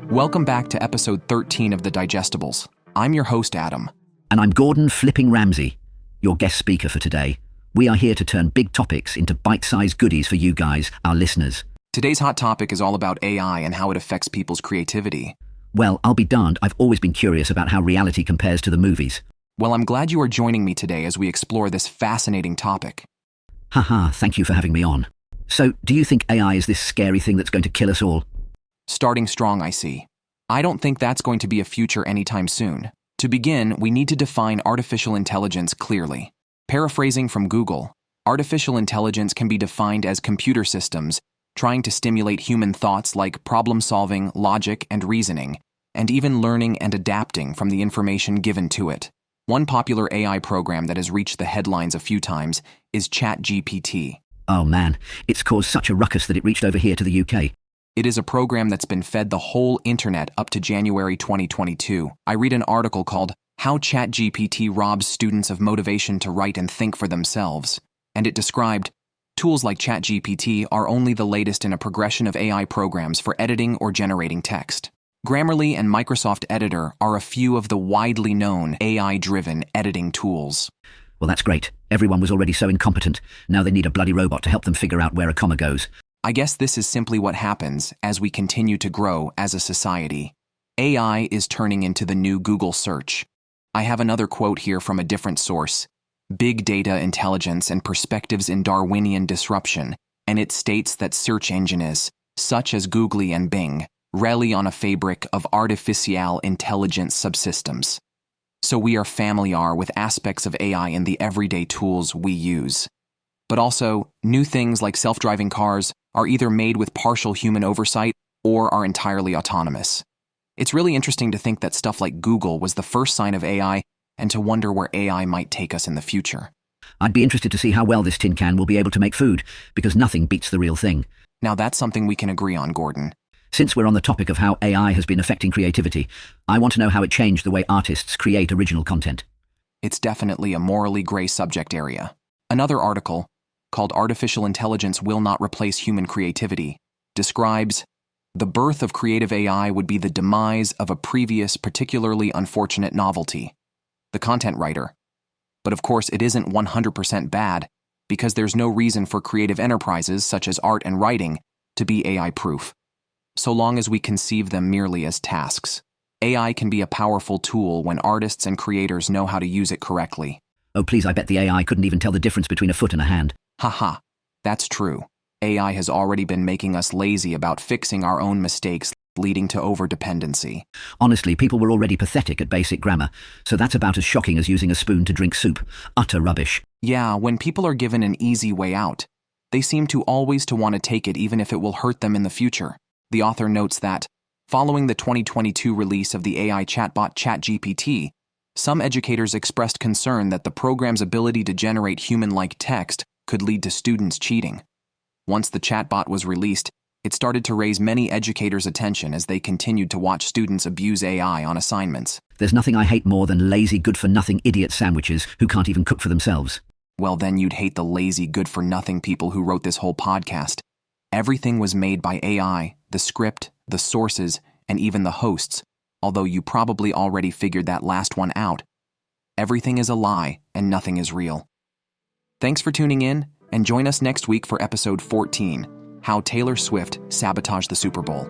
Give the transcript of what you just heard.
Welcome back to episode 13 of the Digestibles. I'm your host, Adam. And I'm Gordon Flipping Ramsey, your guest speaker for today. We are here to turn big topics into bite-sized goodies for you guys, our listeners. Today's hot topic is all about AI and how it affects people's creativity. Well, I'll be darned, I've always been curious about how reality compares to the movies. Well, I'm glad you are joining me today as we explore this fascinating topic. Haha, thank you for having me on. So, do you think AI is this scary thing that's going to kill us all? Starting strong, I see. I don't think that's going to be a future anytime soon. To begin, we need to define artificial intelligence clearly. Paraphrasing from Google, artificial intelligence can be defined as computer systems trying to stimulate human thoughts like problem-solving, logic, and reasoning, and even learning and adapting from the information given to it. One popular AI program that has reached the headlines a few times is ChatGPT. Oh man, it's caused such a ruckus that it reached over here to the UK. It is a program that's been fed the whole internet up to January 2022. I read an article called How ChatGPT Robs Students of Motivation to Write and Think for Themselves, and it described, tools like ChatGPT are only the latest in a progression of AI programs for editing or generating text. Grammarly and Microsoft Editor are a few of the widely known AI-driven editing tools. Well, that's great. Everyone was already so incompetent. Now they need a bloody robot to help them figure out where a comma goes. I guess this is simply what happens as we continue to grow as a society. AI is turning into the new Google search. I have another quote here from a different source, Big Data Intelligence and Perspectives in Darwinian Disruption, and it states that search engines, such as Google and Bing, rely on a fabric of artificial intelligence subsystems. So we are familiar with aspects of AI in the everyday tools we use. But also, new things like self-driving cars are either made with partial human oversight or are entirely autonomous. It's really interesting to think that stuff like Google was the first sign of AI and to wonder where AI might take us in the future. I'd be interested to see how well this tin can will be able to make food, because nothing beats the real thing. Now that's something we can agree on, Gordon. Since we're on the topic of how AI has been affecting creativity, I want to know how it changed the way artists create original content. It's definitely a morally gray subject area. Another article, called Artificial Intelligence Will Not Replace Human Creativity, describes, the birth of creative AI would be the demise of a previous particularly unfortunate novelty, the content writer. But of course it isn't 100% bad, because there's no reason for creative enterprises such as art and writing to be AI-proof. So long as we conceive them merely as tasks. AI can be a powerful tool when artists and creators know how to use it correctly. Oh please, I bet the AI couldn't even tell the difference between a foot and a hand. Haha, that's true. AI has already been making us lazy about fixing our own mistakes, leading to overdependency. Honestly, people were already pathetic at basic grammar, so that's about as shocking as using a spoon to drink soup. Utter rubbish. Yeah, when people are given an easy way out, they seem to always want to take it even if it will hurt them in the future. The author notes that, following the 2022 release of the AI chatbot ChatGPT, some educators expressed concern that the program's ability to generate human-like text could lead to students cheating. Once the chatbot was released, it started to raise many educators' attention as they continued to watch students abuse AI on assignments. There's nothing I hate more than lazy, good-for-nothing idiot sandwiches who can't even cook for themselves. Well, then you'd hate the lazy, good-for-nothing people who wrote this whole podcast. Everything was made by AI, the script, the sources, and even the hosts, although you probably already figured that last one out. Everything is a lie, and nothing is real. Thanks for tuning in, and join us next week for episode 14, How Taylor Swift Sabotaged the Super Bowl.